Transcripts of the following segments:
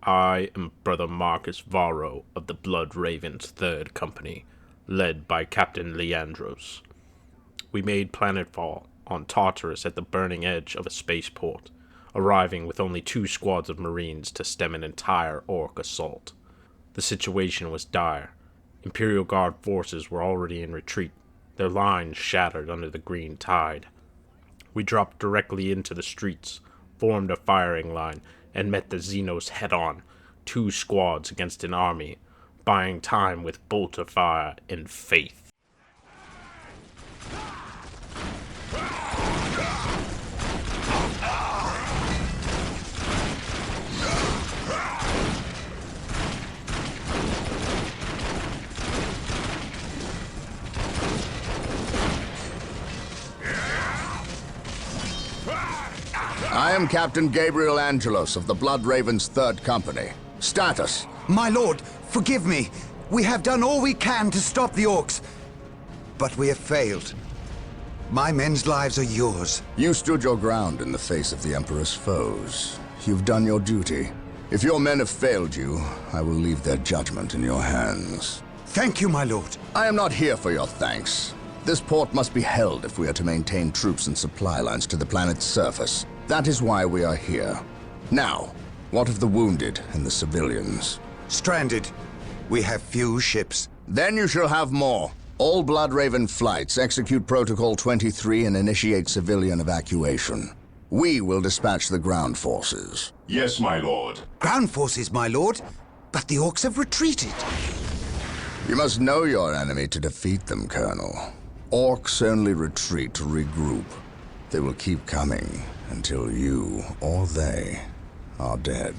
I am Brother Marcus Varro of the Blood Ravens 3rd Company, led by Captain Lyandros. We made planetfall on Tartarus at the burning edge of a spaceport, arriving with only 2 squads of Marines to stem an entire Ork assault. The situation was dire. Imperial Guard forces were already in retreat, their lines shattered under the green tide. We dropped directly into the streets, formed a firing line, and met the Xenos head-on, 2 squads against an army, buying time with bolter fire and faith. I am Captain Gabriel Angelos of the Blood Ravens 3rd Company. Status. My lord, forgive me. We have done all we can to stop the Orks, but we have failed. My men's lives are yours. You stood your ground in the face of the Emperor's foes. You've done your duty. If your men have failed you, I will leave their judgment in your hands. Thank you, my lord. I am not here for your thanks. This port must be held if we are to maintain troops and supply lines to the planet's surface. That is why we are here. Now, what of the wounded and the civilians? Stranded. We have few ships. Then you shall have more. All Blood Raven flights execute Protocol 23 and initiate civilian evacuation. We will dispatch the ground forces. Yes, my lord. Ground forces, my lord. But the Orks have retreated. You must know your enemy to defeat them, Colonel. Orks only retreat to regroup. They will keep coming until you or they are dead.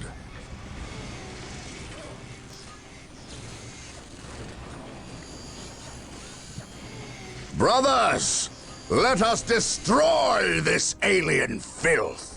Brothers, let us destroy this alien filth!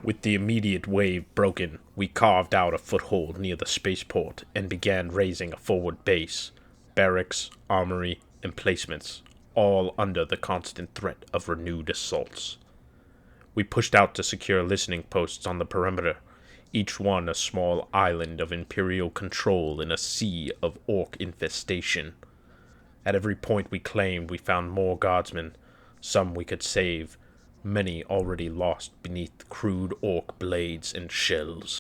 With the immediate wave broken, we carved out a foothold near the spaceport and began raising a forward base, barracks, armory, emplacements, all under the constant threat of renewed assaults. We pushed out to secure listening posts on the perimeter, each one a small island of Imperial control in a sea of Ork infestation. At every point we claimed, we found more Guardsmen, some we could save, many already lost beneath crude Ork blades and shells.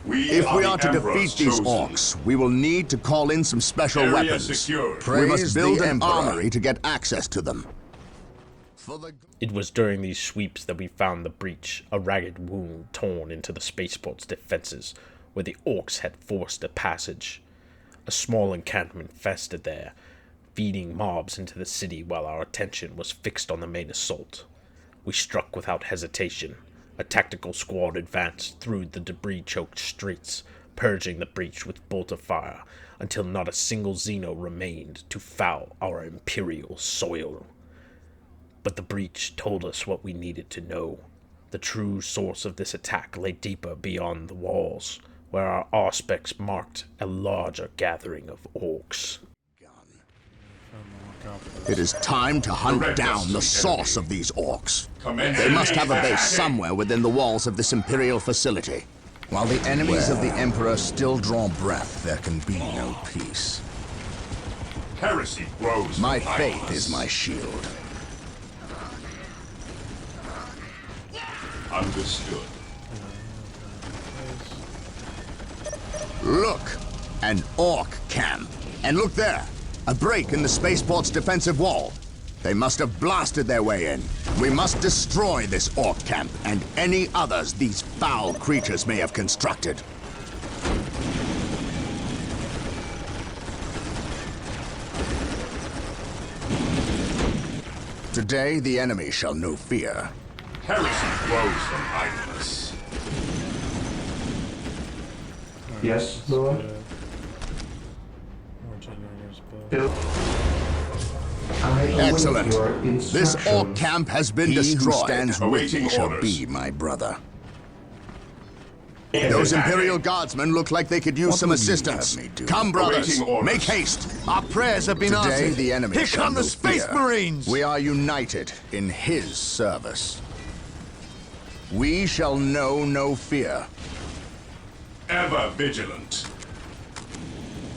If we are to defeat these Orks, we will need to call in some special weapons. We must build an armory to get access to them. It was during these sweeps that we found the breach, a ragged wound torn into the spaceport's defenses, where the Orks had forced a passage. A small encampment festered there, feeding mobs into the city while our attention was fixed on the main assault. We struck without hesitation. A tactical squad advanced through the debris-choked streets, purging the breach with bolter fire, until not a single Xeno remained to foul our Imperial soil. But the breach told us what we needed to know. The true source of this attack lay deeper beyond the walls, where our auspex marked a larger gathering of Orks. It is time to hunt down the source of these Orks. They must have a base somewhere within the walls of this Imperial facility. While the enemies of the Emperor still draw breath, there can be no peace. Heresy grows. My faith is my shield. Understood. Look! An Ork camp. And look there! A break in the spaceport's defensive wall. They must have blasted their way in. We must destroy this Ork camp and any others these foul creatures may have constructed. Today, the enemy shall know fear. Heresy grows from idleness. Yes, Lord. Bill. Excellent. This Ork camp has been destroyed. He who stands with Awaiting me shall orders. be my brother. Those Imperial Guardsmen look like they could use some assistance. Come, brothers, Awaiting orders. make haste. Our prayers have been Today, answered. the enemy Here shall come the know Space fear. Marines! We are united in his service. We shall know no fear. Ever vigilant.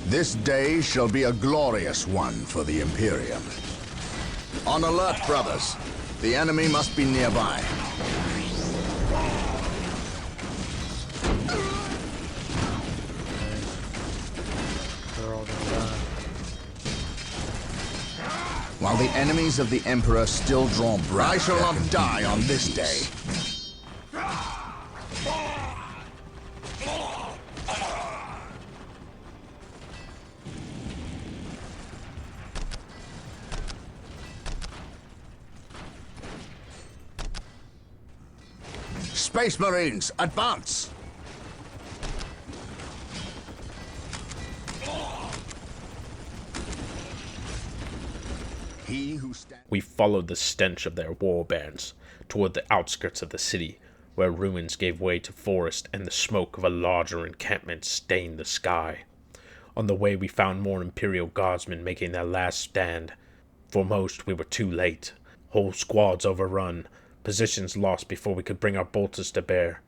This day shall be a glorious one for the Imperium. On alert, brothers. The enemy must be nearby. They're all gonna die. While the enemies of the Emperor still draw breath, I shall not die on this day. Space Marines, advance! He who stands... We followed the stench of their war bands toward the outskirts of the city, where ruins gave way to forest and the smoke of a larger encampment stained the sky. On the way we found more Imperial Guardsmen making their last stand. For most, we were too late. Whole squads overrun, positions lost before we could bring our bolters to bear.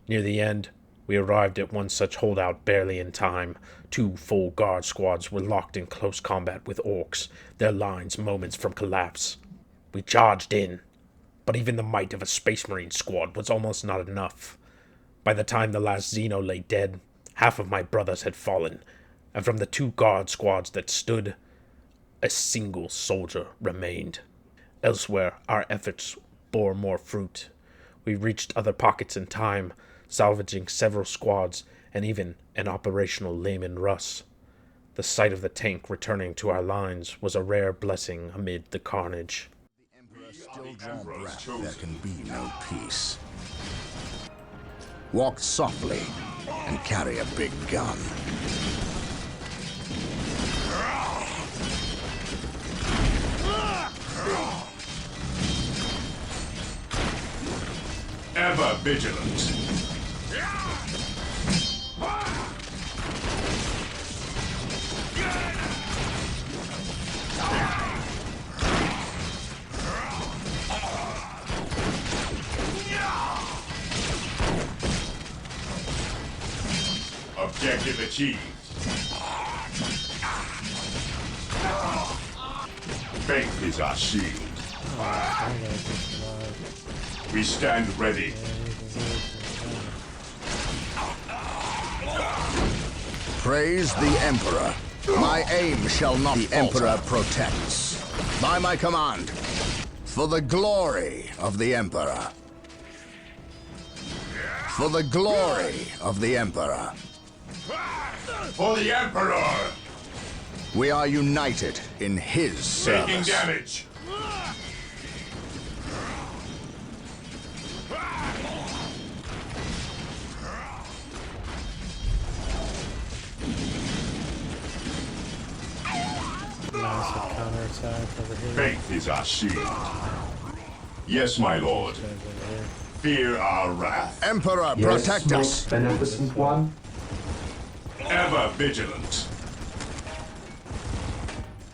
Near the end, we arrived at one such holdout barely in time. 2 full guard squads were locked in close combat with Orks, their lines moments from collapse. We charged in, but even the might of a Space Marine squad was almost not enough. By the time the last Xeno lay dead, half of my brothers had fallen, and from the 2 guard squads that stood, a single soldier remained. Elsewhere, our efforts bore more fruit. We reached other pockets in time, salvaging several squads and even an operational Leman Russ. The sight of the tank returning to our lines was a rare blessing amid the carnage. The Emperor still draw breath, there can be no peace. Walk softly and carry a big gun. Ever vigilant. Objective achieved. Faith is our shield. I gotta just survive. We stand ready. Praise the Emperor. My aim shall not falter. The Emperor protects. By my command. For the glory of the Emperor. For the glory of the Emperor. For the Emperor! We are united in his Taking service. damage. Massive counterattack over here. Faith is our shield. Yes, my lord. Guys over here. Fear our wrath. Emperor, Yes, protect us. most beneficent one. Ever vigilant.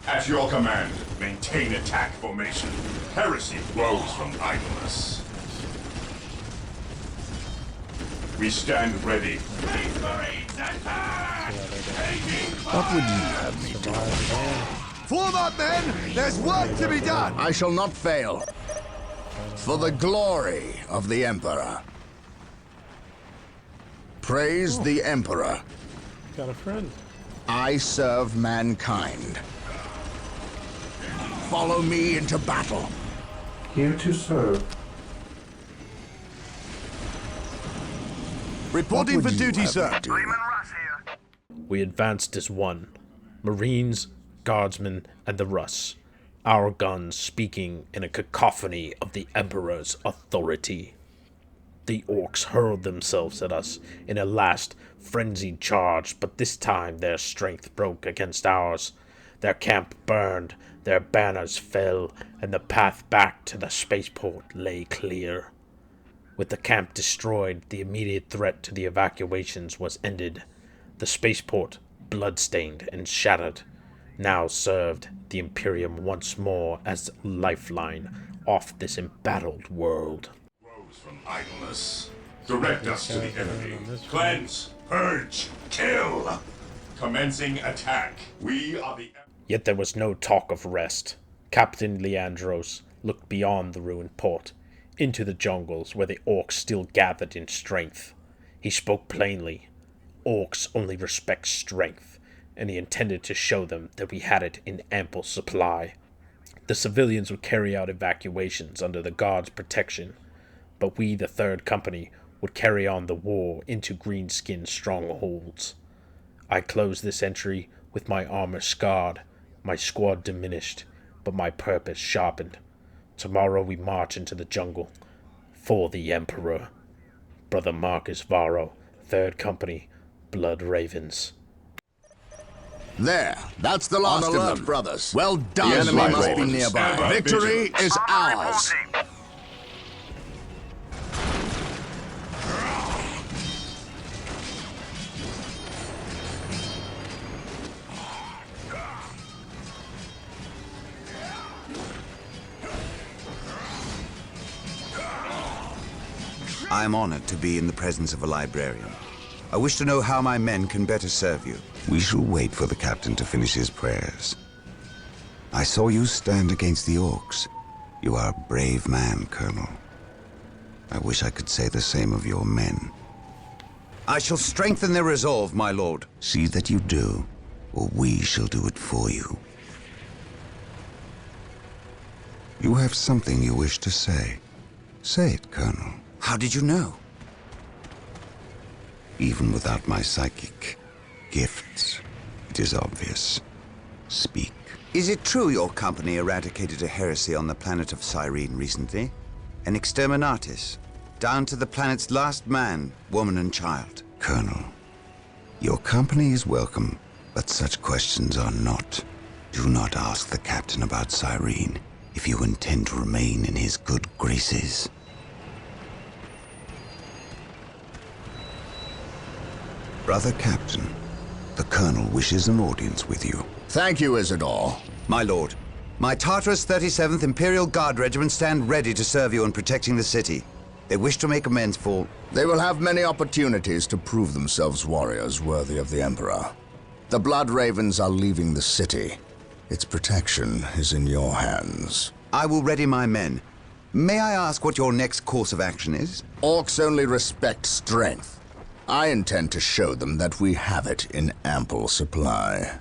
At your command, maintain attack formation. Heresy grows from idleness. We stand ready. What would you have me do? Survive again. Form up, men! There's work to be done! I shall not fail. For the glory of the Emperor. Praise the Emperor. Got a friend. I serve mankind. Follow me into battle. Here to serve. Reporting for duty, sir. Leman Russ here. We advanced as one. Marines, Guardsmen, and the Russ. Our guns speaking in a cacophony of the Emperor's authority. The Orks hurled themselves at us in a last frenzied charge, but this time their strength broke against ours. Their camp burned, their banners fell, and the path back to the spaceport lay clear. With the camp destroyed, the immediate threat to the evacuations was ended. The spaceport, bloodstained and shattered, now served the Imperium once more as a lifeline off this embattled world. Woes from idleness. Direct us to the enemy. Cleanse, purge, kill. Commencing attack. We are the... Yet there was no talk of rest. Captain Lyandros looked beyond the ruined port, into the jungles where the Orks still gathered in strength. He spoke plainly. Orks only respect strength, and he intended to show them that we had it in ample supply. The civilians would carry out evacuations under the Guard's protection, but we, the Third Company, would carry on the war into greenskin strongholds. I closed this entry with my armor scarred, my squad diminished, but my purpose sharpened. Tomorrow we march into the jungle, for the Emperor. Brother Marcus Varro, 3rd Company, Blood Ravens. There, that's the last of them, brothers. Well done, the enemy must be nearby. Victory is ours. I am honored to be in the presence of a librarian. I wish to know how my men can better serve you. We shall wait for the captain to finish his prayers. I saw you stand against the Orks. You are a brave man, Colonel. I wish I could say the same of your men. I shall strengthen their resolve, my lord. See that you do, or we shall do it for you. You have something you wish to say. Say it, Colonel. How did you know? Even without my psychic gifts, it is obvious. Speak. Is it true your company eradicated a heresy on the planet of Cyrene recently? An exterminatus, down to the planet's last man, woman, and child. Colonel, your company is welcome, but such questions are not. Do not ask the captain about Cyrene if you intend to remain in his good graces. Brother Captain, the Colonel wishes an audience with you. Thank you, Isidore. My lord, my Tartarus 37th Imperial Guard regiment stand ready to serve you in protecting the city. They wish to make amends for... They will have many opportunities to prove themselves warriors worthy of the Emperor. The Blood Ravens are leaving the city. Its protection is in your hands. I will ready my men. May I ask what your next course of action is? Orks only respect strength. I intend to show them that we have it in ample supply.